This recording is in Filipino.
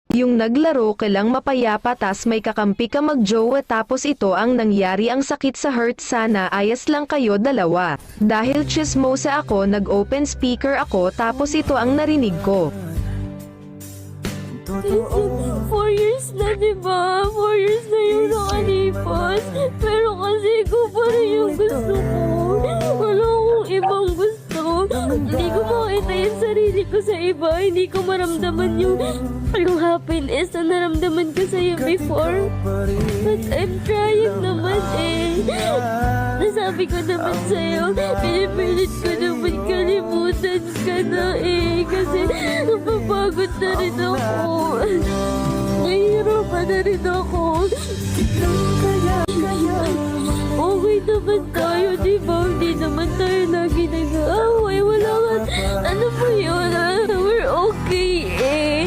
Yung naglaro ka lang mapayapa tas may kakampi ka magjowa tapos ito ang nangyari ang sakit sa hurt sana ayas lang kayo dalawa. Dahil chismosa ako nag-open speaker ako tapos ito ang narinig ko. 4 years na, diba? 4 years na yung nakalipas. Pero kasi ko pa rin yung gusto ko. Wala akong ibang gusto. Hindi ko makita yung sarili ko sa iba. Hindi ko maramdaman yung happiness na naramdaman ko sa'yo before. But I'm trying naman eh. Nasabi ko naman sa'yo, pinipilit ko naman kalimutan ka na eh. Kasi napapagod na rin ako. Nahihirapan na rin ako. Okay naman tayo, diba? Hindi naman tayo lagi nag-aaway. Wala nga, ano po yun? We're okay eh.